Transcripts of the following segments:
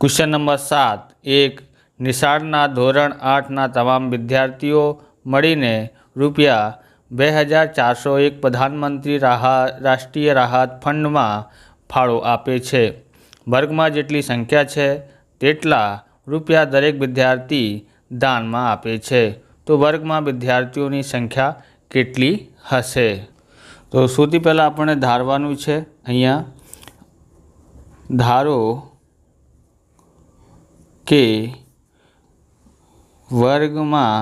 Question number 7 एक निशाळना ધોરણ 8ના તમામ વિદ્યાર્થીઓ મળીને ₹2401 પ્રધાનમંત્રી રાષ્ટ્રીય રાહત ફંડમાં ફાળો આપે છે। વર્ગમાં જેટલી સંખ્યા છે તેટલા રૂપિયા દરેક વિદ્યાર્થી દાનમાં આપે છે। તો વર્ગમાં વિદ્યાર્થીઓની સંખ્યા કેટલી હશે? તો સૌથી પહેલાં આપણે ધારવાનું છે। અહીંયા ધારો કે વર્ગમાં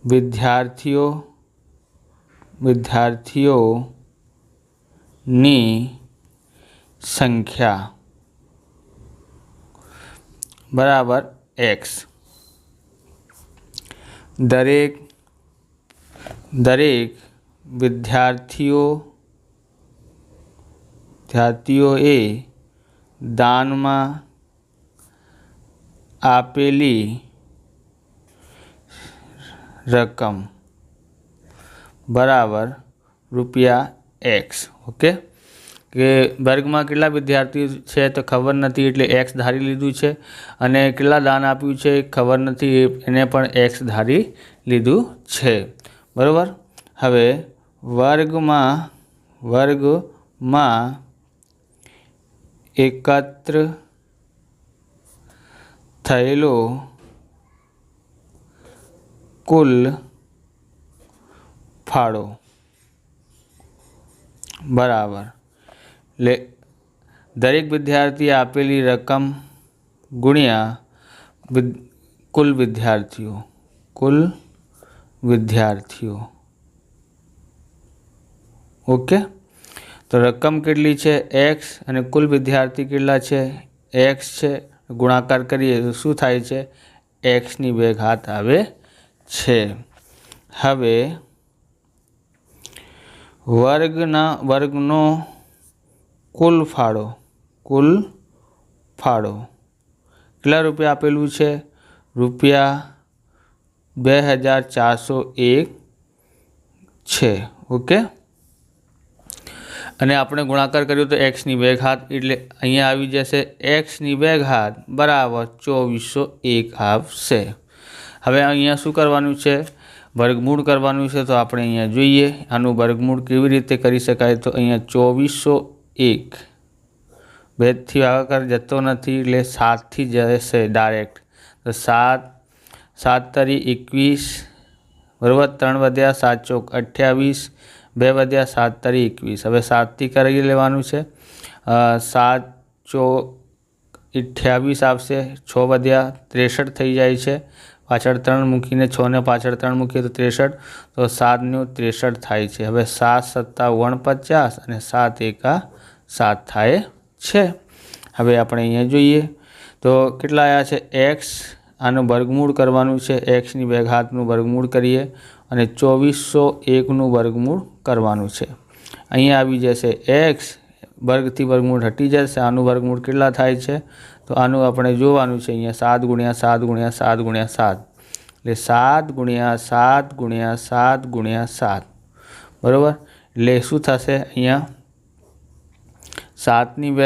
વિદ્યાર્થીઓની સંખ્યા બરાબર x। દરેક વિદ્યાર્થીઓએ દાનમાં આપેલી રકમ બરાબર ₹x। ઓકે, કે વર્ગમાં કેટલા વિદ્યાર્થીઓ છે તો ખબર નથી એટલે x ધારી લીધું છે, અને કેટલા દાન આપ્યું છે ખબર નથી એને પણ x ધારી લીધું છે, બરાબર। હવે વર્ગમાં એકત્ર થયેલો કુલ ફાળો બરાબર દરેક વિદ્યાર્થીએ આપેલી રકમ ગુણ્યા કુલ વિદ્યાર્થીઓ। ઓકે, તો રકમ કેટલી છે x અને કુલ વિદ્યાર્થી કેટલા છે x છે, ગુણાકાર કરીએ તો શું થાય છે x² આવે છે। હવે વર્ગનો કુલ ફાળો કેટલા રૂપિયા આપેલું છે? ₹2401 છે। ઓકે, અને આપણે ગુણાકાર કર્યો તો x² એટલે અહીંયા આવી જશે x² બરાબર 2401 આવશે। હવે અહીંયા શું કરવાનું છે? વર્ગમૂળ કરવાનું છે। તો આપણે અહીંયા જોઈએ આનું વર્ગમૂળ કેવી રીતે કરી શકાય। તો અહીંયા 2401 2થી ભાગાકાર જતો નથી એટલે 7થી જશે ડાયરેક્ટ। તો 7 તરી 21 બરાબર, 3 વધ્યા 7 ચોક 28, 2 વધ્યા 7 તરી 21। હવે 7થી કરી લેવાનું છે, 7 ચોક 28 આવશે, 6 વધ્યા 63 થઈ જાય છે, પાછળ 3 મૂકીને 6 ને પાછળ 3 મૂકીએ તો 63, તો 7 × 63 થાય છે। હવે 7 × 7 = 49 અને 7 × 1 = 7 થાય છે। હવે આપણે અહીંયા જોઈએ તો કેટલા આવ્યા છે x, આનું વર્ગમૂળ કરવાનું છે, x² નું વર્ગમૂળ કરીએ અને 2401નું વર્ગમૂળ કરવાનું છે। અહીંયા આવી જશે x, વર્ગથી વર્ગમૂળ હટી જશે, આનું વર્ગમૂળ કેટલા થાય છે તો આનું આપણે જોવાનું છે। અહીંયા 7 × 7 × 7 × 7 એટલે 7 × 7 × 7 × 7 બરાબર, એટલે શું થશે અહીંયા 7² ×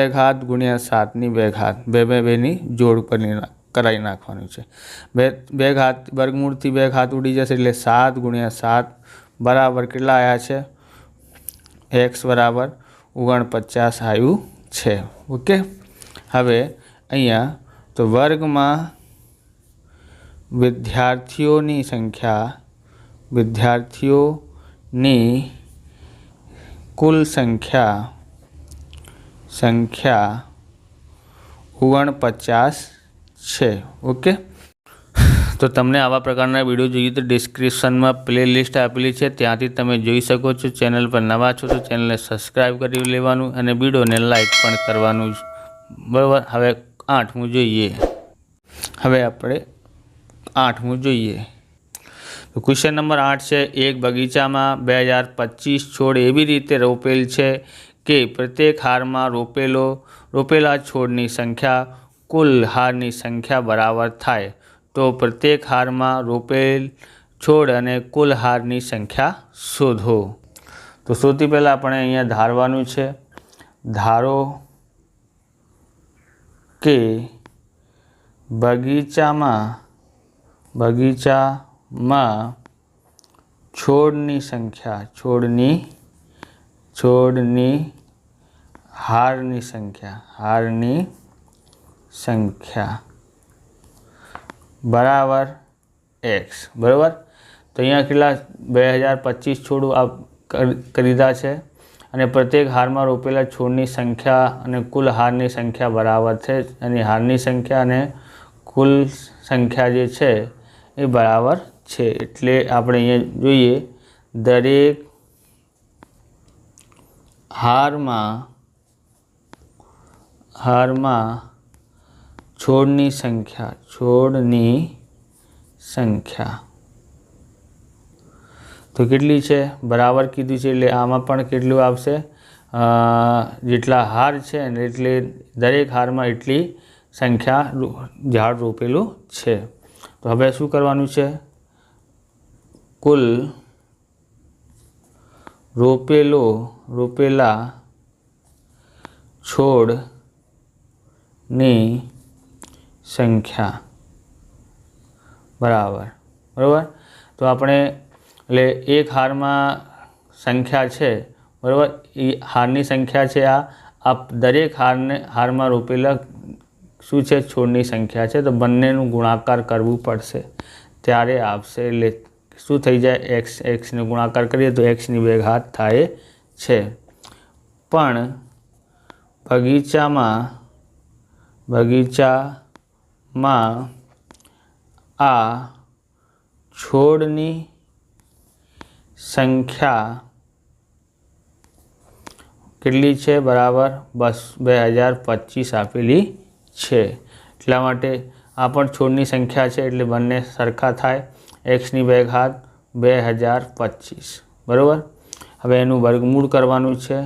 7² બેની જોડ કરાવી નાખવાનું છે। બે ઘાત વર્ગમૂળથી 2 ઘાત ઉડી જશે એટલે 7 × 7 બરાબર કેટલા આવ્યા છે x બરાબર 49 આવ્યું છે। ઓકે, હવે અહીંયા તો વર્ગમાં વિદ્યાર્થીઓની કુલ સંખ્યા 49 છે। ઓકે, તો તમને આવા પ્રકારના વિડીયો જોઈએ તો ડિસ્ક્રિપ્શનમાં પ્લેલિસ્ટ આપેલી છે, ત્યાંથી તમે જોઈ શકો છો। ચેનલ પર નવા છો તો ચેનલને સબસ્ક્રાઈબ કરી લેવાનું અને વિડીયોને લાઈક પણ કરવાનું, બરાબર। હવે 8મું જોઈએ। હવે આપણે 8મું જોઈએ તો ક્વેશ્ચન નંબર 8 છે એક બગીચામાં 2025 છોડ એવી રીતે રોપેલ છે કે પ્રત્યેક હારમાં રોપેલા છોડની સંખ્યા કુલ હારની સંખ્યા બરાબર થાય। તો પ્રત્યેક હારમાં રોપેલ છોડ અને કુલ હારની સંખ્યા શોધો। તો સૌથી પહેલાં આપણે અહીંયા ધારવાનું છે, ધારો કે બગીચામાં છોડની હારની સંખ્યા બરાબર x બરાબર। તો અહીંયા કેટલા 2025 છોડ ખરીદા છે અને પ્રત્યેક હારમાં રોપેલા છોડની સંખ્યા અને કુલ હારની સંખ્યા બરાબર છે અને હારની સંખ્યા અને કુલ સંખ્યા જે છે એ બરાબર છે। એટલે આપણે અહીંયા જોઈએ દરેક હારમાં છોડની સંખ્યા તો કેટલી છે બરાબર કીધું છે એટલે આમાં પણ કેટલું આવશે જેટલા હાર છે ને એટલે દરેક હારમાં એટલી સંખ્યા ઝાડ રોપેલું છે। તો હવે શું કરવાનું છે કુલ રોપેલા છોડની સંખ્યા બરાબર। તો આપણે એટલે એક હારમાં સંખ્યા છે બરાબર એ હારની સંખ્યા છે આ દરેક હારમાં રોપેલા શું છે છોડની સંખ્યા છે। તો બંનેનું ગુણાકાર કરવું પડશે ત્યારે આવશે એટલે શું થઈ જાય xને ગુણાકાર કરીએ તો xની 2 ઘાત થાય છે। પણ બગીચામાં આ છોડની સંખ્યા કેટલી છે બરાબર 2025 આપેલી છે। એટલા માટે આ પણ છોડની સંખ્યા છે એટલે બંને સરખા થાય xની 2 ઘાત 2025 બરાબર। હવે એનું વર્ગમૂળ કરવાનું છે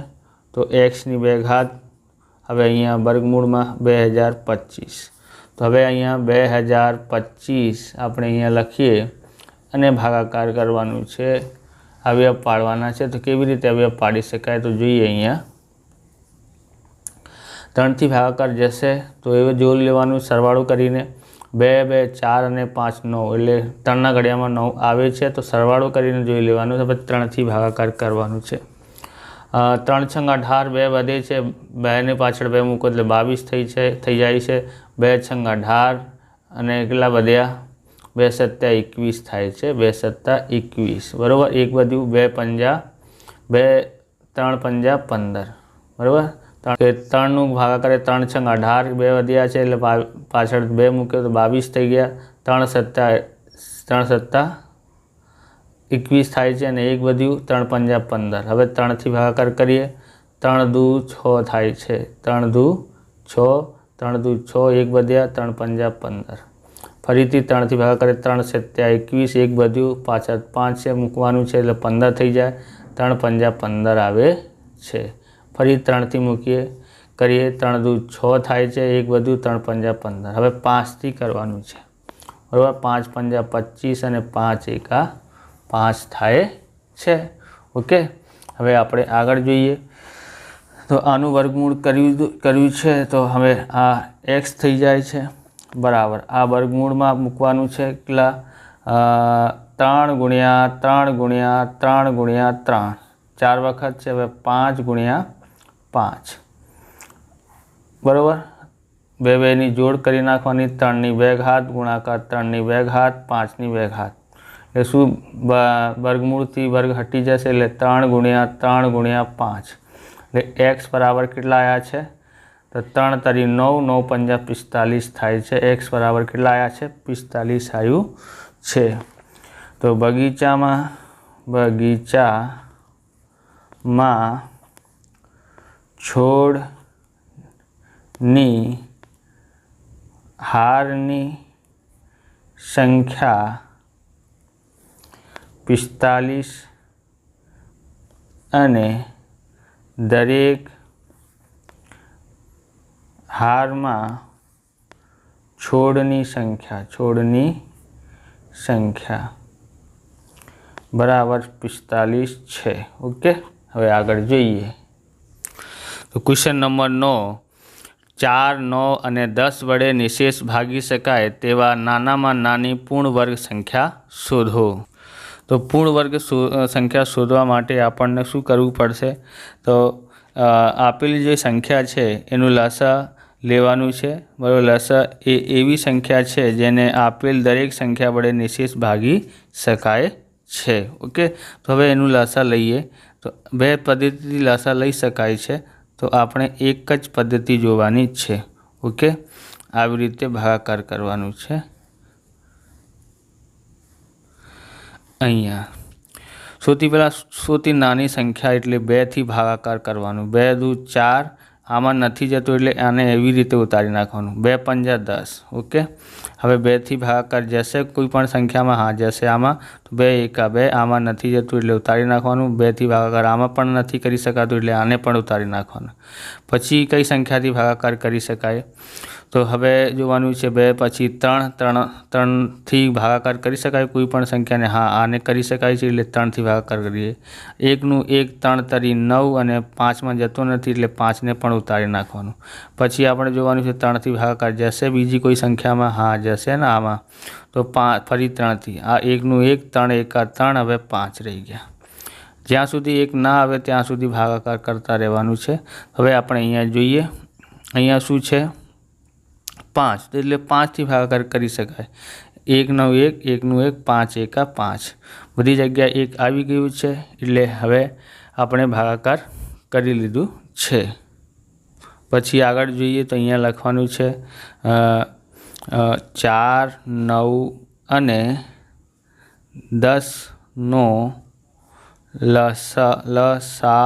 તો xની 2 ઘાત હવે અહીંયા વર્ગમૂળમાં 2025 તો હવે અહીંયા 2025 આપણે અહીંયા લખીએ અને ભાગાકાર કરવાનું છે અવયવ પાડવાના છે। તો કેવી રીતે અવયવ પાડી શકાય તો જોઈએ અહીંયા 3થી ભાગાકાર જશે તો એ જોઈ લેવાનું સરવાળો કરીને 2 2 4 અને 5 9 એટલે 3ના ઘડિયામાં 9 આવે છે તો સરવાળો કરીને જોઈ લેવાનું છે। પછી 3થી ભાગાકાર કરવાનું છે 3 છંગ 18 2 વધે છે 2 ને પાછળ 2 મૂકો એટલે 22 થઈ જાય છે 2 છંગ 18 અને કેટલા વધ્યા 2 સત્તા 21 થાય છે 2 સત્તા 21 બરાબર। 1 વધ્યું 2 પંજા 3 પંજા 15 બરાબર। 3નું ભાગાકાર 3 છંગ 18 2 વધ્યા છે એટલે પાછળ 2 મૂક્યો તો 22 થઈ ગયા 3 સત્તા 21 થાય છે અને 1 વધ્યું 3 પંજા 15 હવે 3થી ભાગાકાર કરીએ 3 દુ 6 થાય છે 3 દુ 6 3 દુ 6 1 વધ્યા 3 પંજા 15 ફરીથી 3થી ભાગાકાર કરીએ 3 સત્તા 21 1 વધ્યું પાછળ 5 છે મૂકવાનું છે એટલે 15 થઈ જાય 3 પંજા 15 આવે છે। ફરી 3થી મૂકીએ કરીએ 3 દુ 6 થાય છે 1 વધ્યું 3 પંજા 15 હવે 5થી કરવાનું છે બરાબર 5 પંજા 25 અને 5 એકા 5 થાય છે ઓકે। હવે આપણે આગળ જોઈએ તો આનું વર્ગમૂળ કર્યું છે તો હવે આ x થઈ જાય છે બરાબર। આ વર્ગમૂળમાં મૂકવાનું છે કેટલા 3 ગુણ્યા 3 ગુણ્યા 3 ગુણ્યા 3 4 વખત છે હવે 5 ગુણ્યા 5 બરાબર 2 2ની જોડ કરી નાખવાની 3ની 2 ઘાત ગુણાકાર 3ની 2 ઘાત 5ની 2 ઘાત એટલે શું વર્ગમૂળથી વર્ગ હટી જશે એટલે 3 ગુણ્યા 3 ગુણ્યા 5 એટલે x બરાબર કેટલા આવ્યા છે તો 3 તરી 9 9 પંજા 45 થાય છે x બરાબર કેટલા આવ્યા છે 45 આવ્યું છે। તો બગીચામાં છોડની હારની સંખ્યા 45 અને દરેક હારમાં છોડની સંખ્યા બરાબર 45 છે ઓકે। હવે આગળ જોઈએ તો ક્વેશ્ચન નંબર 9 4, 9 અને 10 વડે નિશેષ ભાગી શકાય તેવા નાનામાં નાની પૂર્ણ વર્ગ સંખ્યા શોધો। તો પૂર્ણ વર્ગ સંખ્યા શોધવા માટે આપણને શું કરવું પડશે? તો આપેલી જે સંખ્યા છે એનું લસા લેવાનું છે, બરાબર। લસા એ એવી સંખ્યા છે જેને આપેલ દરેક સંખ્યા વડે નિશેષ ભાગી શકાય છે। ઓકે, તો હવે એનું લસા લઈએ। તો બે પદ્ધતિથી લસા લઈ શકાય છે, તો આપણે એક જ પદ્ધતિ જોવાની છે। ઓકે, આવી રીતે ભાગાકાર કરવાનું છે। અહીંયા સૌથી પહેલાં સૌથી નાની સંખ્યા એટલે 2થી ભાગાકાર કરવાનું। 2 દુ 4, આમાં નથી જતો એટલે આને એવી રીતે ઉતારી નાખવાનું। 2 પંજા 10। ઓકે, હવે 2થી ભાગાકાર જશે કોઈ પણ સંખ્યામાં? હા જશે આમાં। તો 2 એકા 2, આમાં નથી જતું એટલે ઉતારી નાખવાનું। 2થી ભાગાકાર આમાં પણ નથી કરી શકાતું એટલે આને પણ ઉતારી નાખવાનું। પછી કઈ સંખ્યાથી ભાગાકાર કરી શકાય? તો હવે જોવાનું છે 2 પછી 3, 3થી ભાગાકાર કરી શકાય કોઈ પણ સંખ્યાને? હા, આને કરી શકાય છે એટલે 3થી ભાગાકાર કરીએ। 1નું 1, 3 તરી 9 અને 5માં જતો નથી એટલે 5ને પણ ઉતારી નાખવાનું। પછી આપણે જોવાનું છે 3થી ભાગાકાર જશે બીજી કોઈ સંખ્યામાં? હા જશે ને આમાં। તો 5 ફરી 3થી, આ 1નું 1, 3 એકા 3, હવે 5 રહી ગયા। જ્યાં સુધી 1 ના આવે ત્યાં સુધી ભાગાકાર કરતા રહેવાનું છે। હવે આપણે અહીંયા જોઈએ, અહીંયા શું છે? 5, એટલે 5થી ભાગાકાર કરી શકાય। 1નું 1, 1નું 1, 5 એકા 5, બધી જગ્યાએ 1 આવી ગયું છે એટલે હવે આપણે ભાગાકાર કરી લીધું છે। પછી આગળ જોઈએ તો અહીંયા લખવાનું છે 4, 9 અને 10નો લસા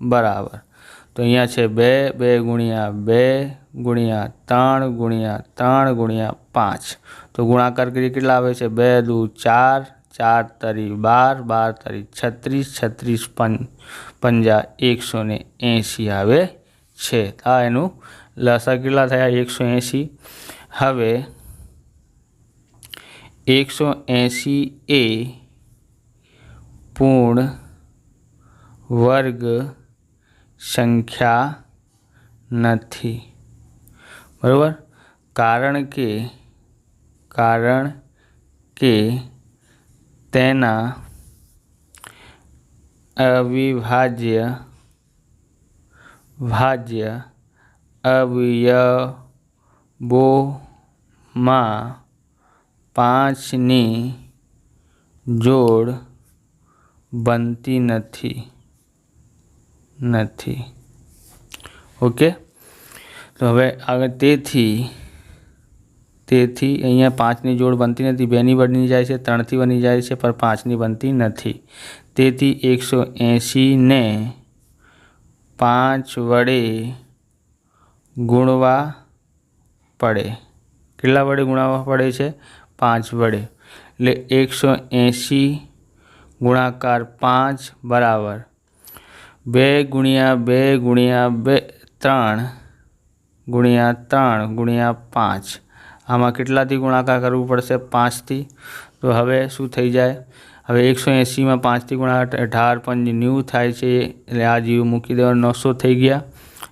બરાબર। તો અહીંયા છે 2, 2 ગુણ્યા 2 ગુણ્યા 3 ગુણ્યા 3 ગુણ્યા 5। તો ગુણાકાર કરીએ કેટલા આવે છે? 2 દુ 4, 4 તરી 12, 12 તરી 36, 36 પંજા 180 આવે છે। આ એનું લસા કેટલા થયા? 180। હવે 180 એ પૂર્ણ વર્ગ સંખ્યા નથી, બરાબર? કારણ કે તેના અવિભાજ્ય અવયવોમાં 5ની જોડ બનતી નથી। ઓકે, તો હવે આગળ તેથી અહીંયા 5ની જોડ બનતી નથી। 2ની બની જાય છે, 3થી બની જાય છે, પણ 5ની બનતી નથી। તેથી 180ને 5 વડે ગુણવા પડે। કેટલા વડે ગુણાવવા પડે છે? 5 વડે। એટલે 180 ગુણાકાર 5 બરાબર 2 ગુણ્યા 2 ગુણ્યા 2, 3 ગુણ્યા 3 ગુણ્યા 5। આમાં કેટલાથી ગુણાકાર કરવું પડશે? 5થી। તો હવે શું થઈ જાય? હવે 180માં 5થી ગુણાકાર 18 5 90 થાય છે, એટલે આ જીરો મૂકી દેવાનું, 900 થઈ ગયા।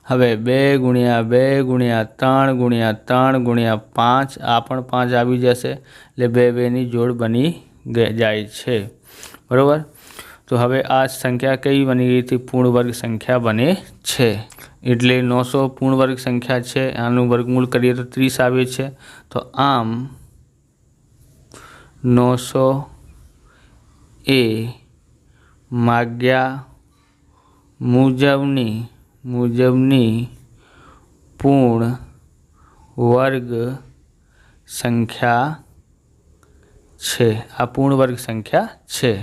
હવે 2 ગુણ્યા 2 ગુણ્યા 3 ગુણ્યા 3 ગુણ્યા 5, આ પણ 5 આવી જશે એટલે 2 2ની જોડ બની જાય છે, બરાબર? તો હવે આ સંખ્યા કઈ બની ગઈ હતી? પૂર્ણ વર્ગ સંખ્યા બને છે। એટલે 900 પૂર્ણ વર્ગ સંખ્યા છે। આનું વર્ગમૂળ કરીએ તો 30 આવે છે। તો આમ 900 એ માગ્યા મુજબની પૂર્ણ વર્ગ સંખ્યા છે। આ પૂર્ણ વર્ગ સંખ્યા છે।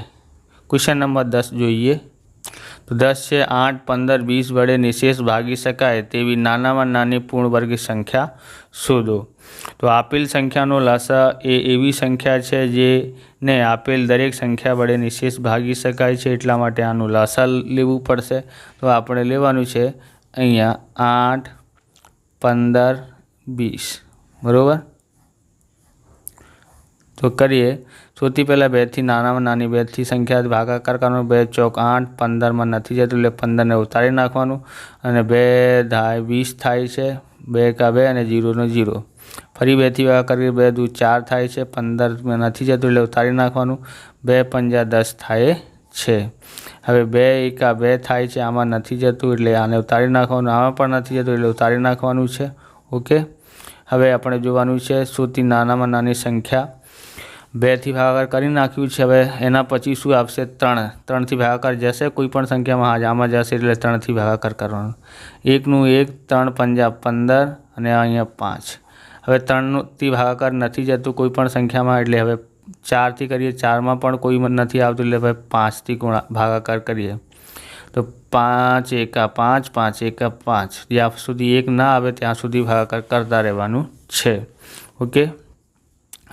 ક્વેશ્ચન નંબર 10 જોઈએ તો 10 છે 8, 15, 20 વડે નિશેષ ભાગી શકાય તેવી નાનામાં નાની પૂર્ણ વર્ગ સંખ્યા શોધો। તો આપેલ સંખ્યાનો લસા એ એવી સંખ્યા છે જેને આપેલ દરેક સંખ્યા વડે નિશેષ ભાગી શકાય છે, એટલા માટે આનું લસા લેવું પડશે। તો આપણે લેવાનું છે અહીંયા 8, 15, 20, બરાબર? તો કરીએ સૌથી પહેલાં 2થી નાનામાં નાની 2થી સંખ્યા ભાગાકાર કરવાનો. 2 ચોક 8, 15માં નથી જતું એટલે 15ને ઉતારી નાખવાનું અને 2 થાય 20 થાય છે. 2 એકા 2 અને 0 નો 0. ફરી 2થી ભાગાકાર કરીએ. 2 દુ 4 થાય છે. 15માં નથી જતું એટલે ઉતારી નાખવાનું. 2 પંજા 10 થાય છે. હવે 2 એકા 2 થાય છે. આમાં નથી જતું એટલે આને ઉતારી નાખવાનું. આમાં પણ નથી જતું એટલે ઉતારી નાખવાનું છે. ઓકે. હવે આપણે જોવાનું છે સૌથી નાનામાં નાની સંખ્યા. 2થી ભાગાકાર કરી નાખ્યું છે. હવે એના પછી શું આવશે? 3. 3થી ભાગાકાર જશે કોઈ પણ સંખ્યામાં, આમાં જશે એટલે 3થી ભાગાકાર કરવાનો. 1નું 1, 3 પંજા 15 અને અહીંયા 5. હવે 3થી ભાગાકાર નથી જતું કોઈ પણ સંખ્યામાં એટલે હવે 4થી કરીએ. 4માં પણ કોઈ નથી આવતું એટલે હવે 5થી ભાગાકાર કરીએ. તો 5 એકા 5, 5 એકા 5. જ્યાં સુધી 1 ના આવે ત્યાં સુધી ભાગાકાર કરતા રહેવાનું છે. ઓકે.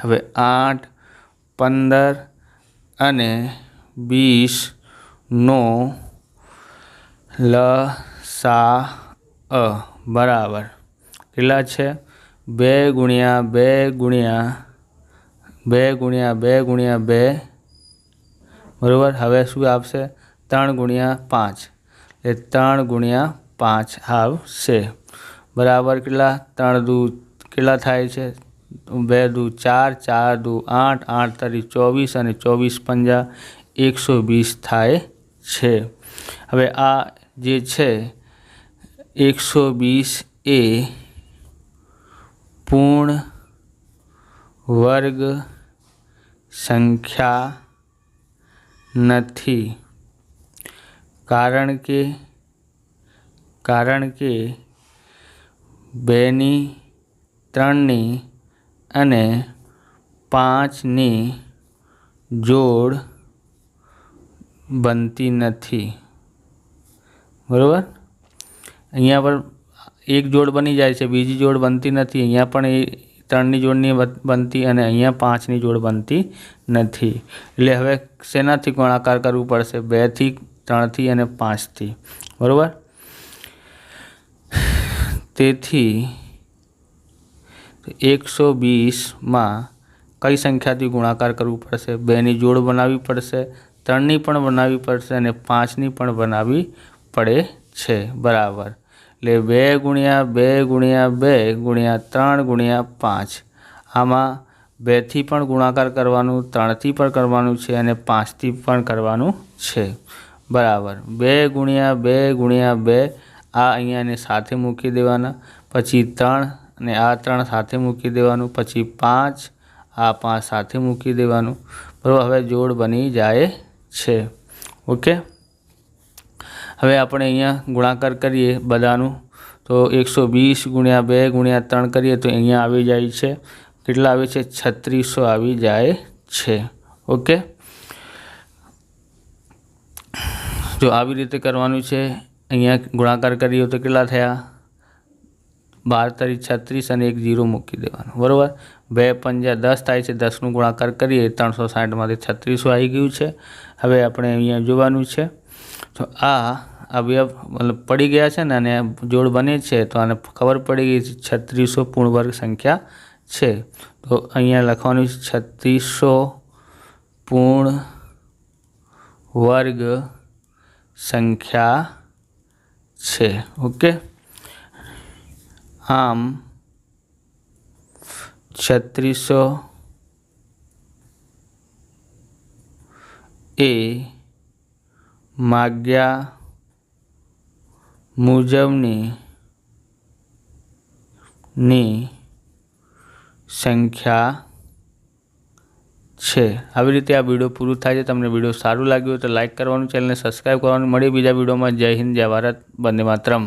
હવે 8, 15 અને 20નો લસાઅ બરાબર કેટલા છે? 2 ગુણ્યા 2 ગુણ્યા 2 ગુણ્યા 2 ગુણ્યા 2 બરાબર. હવે શું આવશે? 3 ગુણ્યા 5 એટલે 3 ગુણ્યા 5 આવશે બરાબર. કેટલા? 3 દુ કેટલા થાય છે? 2 દુ 4, 4 દુ 8, 8 તરી 24 અને 24 પંજા 120 થાય છે. હવે આ જે છે 120 એ પૂર્ણ વર્ગ સંખ્યા નથી, કારણ કે 2ની, 3ની અને 5ની જોડ બનતી નથી. બરાબર. અહીંયા પર એક જોડ બની જાય છે, બીજી જોડ બનતી નથી. અહીંયા પણ એ 3ની જોડ નહીં બનતી અને અહીંયા 5ની જોડ બનતી નથી. એટલે હવે શેનાથી ગુણાકાર કરવું પડશે? 2થી, 3થી અને 5થી. બરાબર. તેથી 120માં કઈ સંખ્યાથી ગુણાકાર કરવું પડશે? 2ની જોડ બનાવવી પડશે, 3ની પણ બનાવવી પડશે અને 5ની પણ બનાવવી પડે છે. બરાબર. એટલે 2 ગુણ્યા 2 ગુણ્યા 2 ગુણ્યા 3 ગુણ્યા 5. આમાં 2થી પણ ગુણાકાર કરવાનું, 3થી પણ કરવાનું છે અને 5થી પણ કરવાનું છે. બરાબર. 2 ગુણ્યા 2 ગુણ્યા 2 આ અહીંયાને સાથે મૂકી દેવાના. પછી 3 અને આ 3 સાથે મૂકી દેવાનું. પછી 5, આ 5 સાથે મૂકી દેવાનું. બરાબર. હવે જોડ બની જાય છે. ઓકે. હવે આપણે અહીંયા ગુણાકાર કરીએ બધાનું. તો 120 ગુણ્યા 2 ગુણ્યા 3 કરીએ તો અહીંયા આવી જાય છે. કેટલા આવે છે? 3600 આવી જાય છે. ઓકે. જો આવી રીતે કરવાનું છે. અહીંયા ગુણાકાર કરીએ તો કેટલા થયા? 12 તરી 36 અને 1 0 મૂકી દેવાનું. બરાબર. 2 પંજા 10 થાય છે. 10નું ગુણાકાર કરીએ 360માંથી 3600 આવી ગયું છે. હવે આપણે અહીંયા જોવાનું છે. તો આ અવયવ મતલબ પડી ગયા છે ને અને જોડ બને છે તો આને ખબર પડી ગઈ 3600 પૂર્ણ વર્ગ સંખ્યા છે. તો અહીંયા લખવાનું છે 3600 પૂર્ણ વર્ગ સંખ્યા છે. ઓકે. આમ 3600 એ માગ્યા મુજબની સંખ્યા છે. આવી રીતે આ વિડીયો પૂરું થાય છે. તમને વિડીયો સારું લાગ્યું હોય તો લાઇક કરવાનું, ચેનલને સબસ્ક્રાઈબ કરવાનું. મળીએ બીજા વિડીયોમાં. જય હિન્દ, જય ભારત, વંદે માતરમ.